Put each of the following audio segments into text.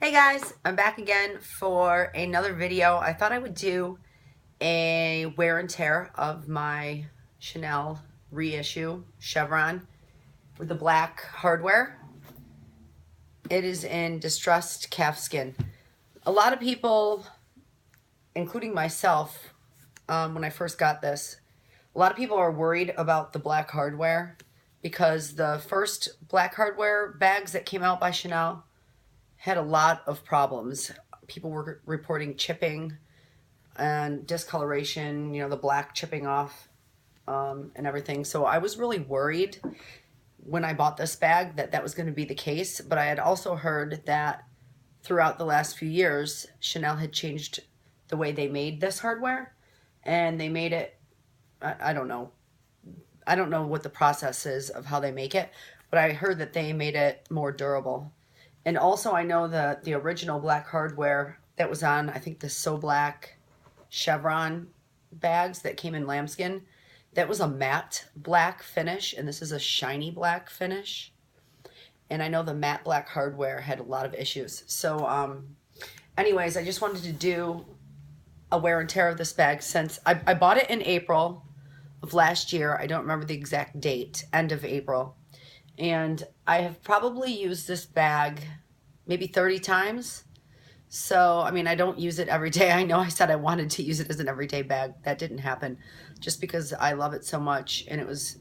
Hey guys, I'm back again for another video. I thought I would do a wear and tear of my Chanel Reissue chevron with the black hardware. It is in distressed calfskin. A lot of people, including myself, when I first got this, a lot of people are worried about the black hardware because the first black hardware bags that came out by Chanel had a lot of problems. People were reporting chipping and discoloration, the black chipping off and everything. So I was really worried when I bought this bag that was going to be the case. But I had also heard that throughout the last few years, Chanel had changed the way they made this hardware. And they made it, I don't know. I don't know what the process is of how they make it. But I heard that they made it more durable. And also I know that the original black hardware that was on, I think the So Black chevron bags that came in lambskin, that was a matte black finish, and this is a shiny black finish. And I know the matte black hardware had a lot of issues. So anyways, I just wanted to do a wear and tear of this bag since I bought it in April of last year. I don't remember the exact date, end of April. And I have probably used this bag maybe 30 times. So, I mean, I don't use it every day. I know I said I wanted to use it as an everyday bag. That didn't happen just because I love it so much and it was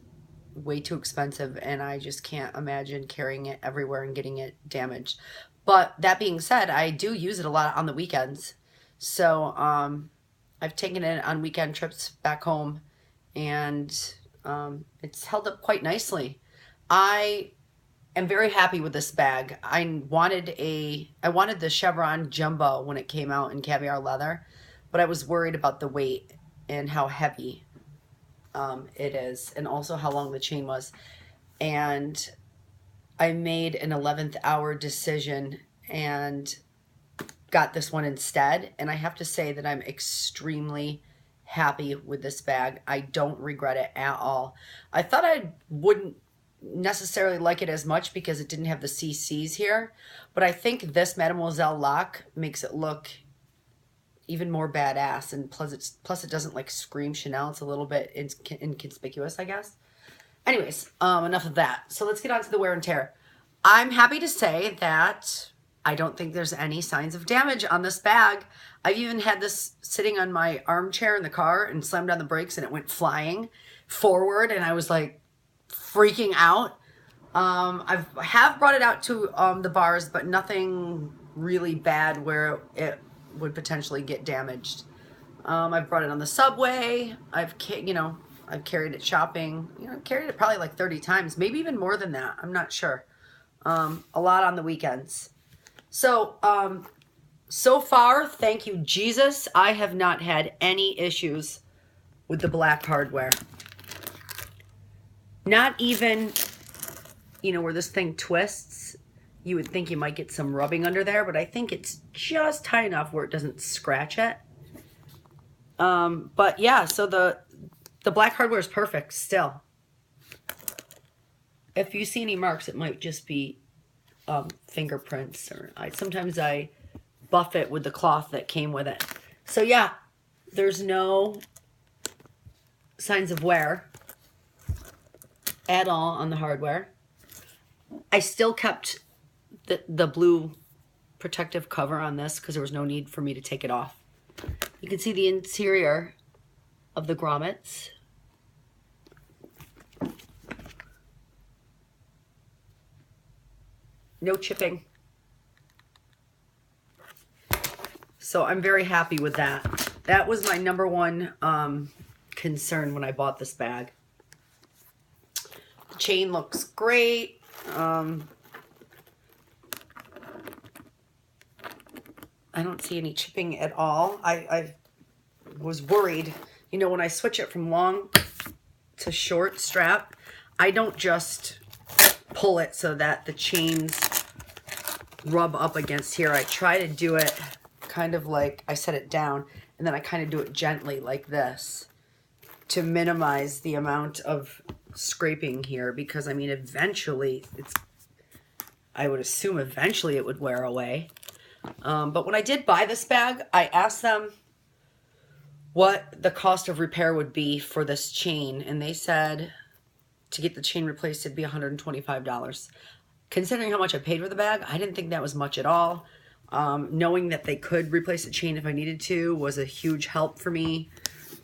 way too expensive and I just can't imagine carrying it everywhere and getting it damaged. But that being said, I do use it a lot on the weekends. So, I've taken it on weekend trips back home and it's held up quite nicely. I am very happy with this bag. I wanted the chevron jumbo when it came out in caviar leather, but I was worried about the weight and how heavy it is, and also how long the chain was. And I made an 11th hour decision and got this one instead. And I have to say that I'm extremely happy with this bag. I don't regret it at all. I thought I wouldn't necessarily like it as much because it didn't have the CCs here, but I think this Mademoiselle lock makes it look even more badass, and plus it doesn't like scream Chanel. It's a little bit inconspicuous, I guess. Anyways, enough of that. So let's get on to the wear and tear. I'm happy to say that I don't think there's any signs of damage on this bag. I've even had this sitting on my armchair in the car and slammed on the brakes and it went flying forward and I was like freaking out. I have brought it out to the bars, but nothing really bad where it would potentially get damaged. I've brought it on the subway. I've carried it shopping. I've carried it probably like 30 times, maybe even more than that. I'm not sure. A lot on the weekends. So, so far, thank you, Jesus, I have not had any issues with the black hardware. Not even, where this thing twists, you would think you might get some rubbing under there, but I think it's just high enough where it doesn't scratch it. But yeah, so the black hardware is perfect still. If you see any marks, it might just be fingerprints, or sometimes I buff it with the cloth that came with it. So yeah, there's no signs of wear at all on the hardware. I still kept the blue protective cover on this because there was no need for me to take it off. You can see the interior of the grommets. No chipping. So I'm very happy with that. That was my number one concern when I bought this bag. The chain looks great. I don't see any chipping at all. I was worried. When I switch it from long to short strap, I don't just pull it so that the chains rub up against here. I try to do it kind of like I set it down, and then I kind of do it gently like this to minimize the amount of scraping here, because I mean eventually I would assume eventually it would wear away. But when I did buy this bag, I asked them what the cost of repair would be for this chain, and they said to get the chain replaced it'd be $125. Considering how much I paid for the bag, I didn't think that was much at all. Knowing that they could replace the chain if I needed to was a huge help for me.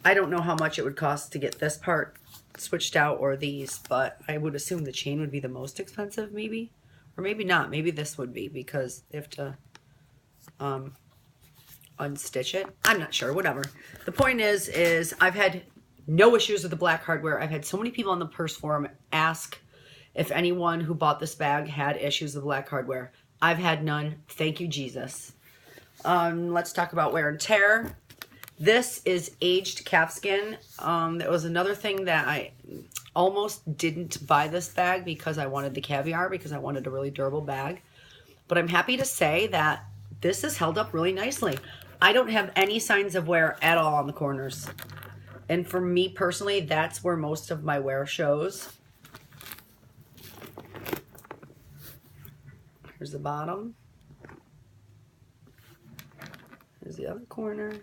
I don't know how much it would cost to get this part switched out or these, but I would assume the chain would be the most expensive, maybe. Or maybe not. Maybe this would be, because they have to unstitch it. I'm not sure. Whatever. The point is I've had no issues with the black hardware. I've had so many people on the purse forum ask if anyone who bought this bag had issues with black hardware. I've had none. Thank you, Jesus. Let's talk about wear and tear. This is aged calfskin. That was another thing that I almost didn't buy this bag because I wanted the caviar, because I wanted a really durable bag. But I'm happy to say that this has held up really nicely. I don't have any signs of wear at all on the corners. And for me personally, that's where most of my wear shows. Here's the bottom. Here's the other corner.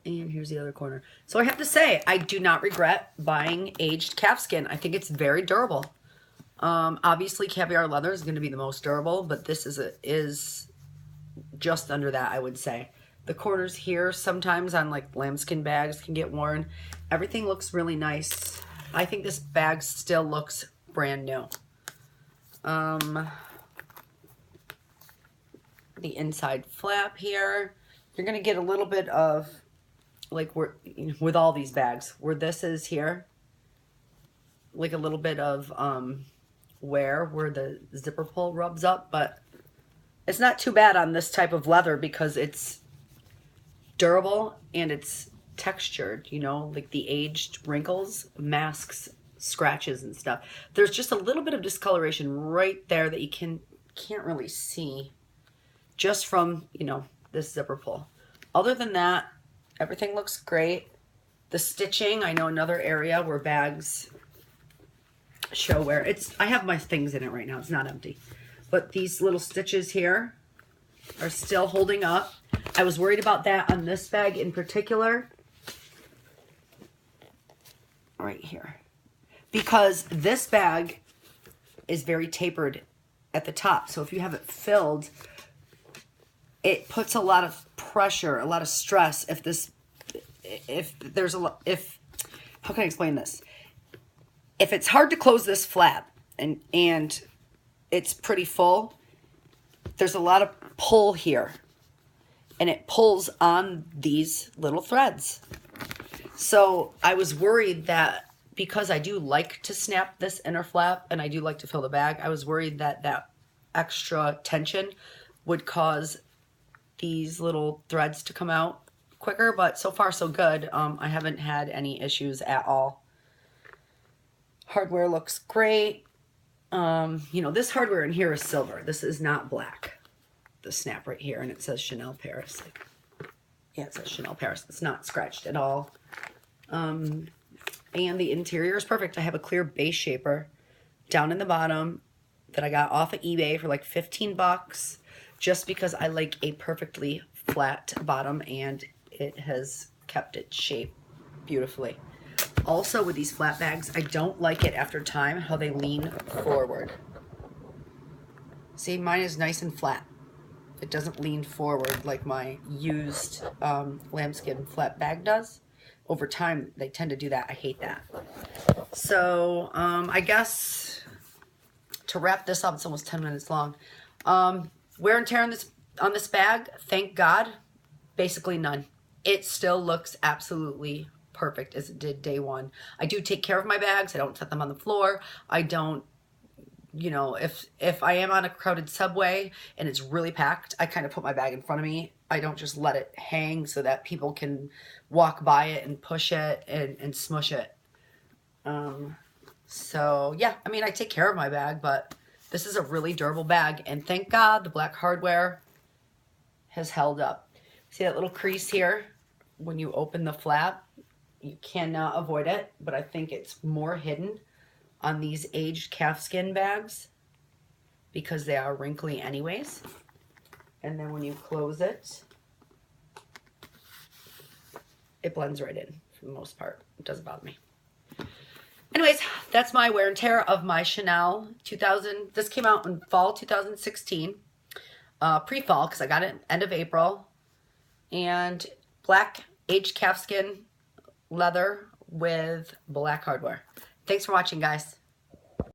And here's the other corner. So I have to say, I do not regret buying aged calfskin. I think it's very durable. Obviously, caviar leather is going to be the most durable, but this is just under that, I would say. The corners here, sometimes on like lambskin bags, can get worn. Everything looks really nice. I think this bag still looks brand new. The inside flap here, you're going to get a little bit of, like with all these bags, where this is here, like a little bit of wear where the zipper pull rubs up, but it's not too bad on this type of leather because it's durable and it's textured, you know, like the aged wrinkles masks scratches and stuff. There's just a little bit of discoloration right there that you can't really see just from, you know, this zipper pull. Other than that, everything looks great. The stitching, I know another area where bags show wear. I have my things in it right now. It's not empty. But these little stitches here are still holding up. I was worried about that on this bag in particular. Right here. Because this bag is very tapered at the top. So if you have it filled, it puts a lot of pressure, a lot of stress how can I explain this? If it's hard to close this flap and it's pretty full, there's a lot of pull here, and it pulls on these little threads. So I was worried that because I do like to snap this inner flap and I do like to fill the bag, I was worried that that extra tension would cause these little threads to come out quicker, but so far so good. I haven't had any issues at all. Hardware looks great. You know, this hardware in here is silver. This is not black. The snap right here, and it says Chanel Paris. Yeah, it says Chanel Paris. It's not scratched at all. And the interior is perfect. I have a clear base shaper down in the bottom that I got off of eBay for like 15 bucks, just because I like a perfectly flat bottom, and it has kept its shape beautifully. Also, with these flat bags, I don't like it after time how they lean forward. See, mine is nice and flat. It doesn't lean forward like my used lambskin flat bag does. Over time, they tend to do that. I hate that. So, I guess to wrap this up, it's almost 10 minutes long. Wear and tear on this bag, thank God, basically none. It still looks absolutely perfect as it did day one. I do take care of my bags. I don't set them on the floor. I don't, you know, if I am on a crowded subway and it's really packed, I kind of put my bag in front of me. I don't just let it hang so that people can walk by it and push it and smush it. So yeah, I mean, I take care of my bag, but this is a really durable bag, and thank God the black hardware has held up. See that little crease here? When you open the flap, you cannot avoid it, but I think it's more hidden on these aged calfskin bags. because they are wrinkly anyways. And then when you close it, it blends right in for the most part. It doesn't bother me. Anyways, that's my wear and tear of my Chanel 2000. This came out in fall 2016, pre-fall, because I got it end of April. And black aged calfskin leather with black hardware. Thanks for watching, guys.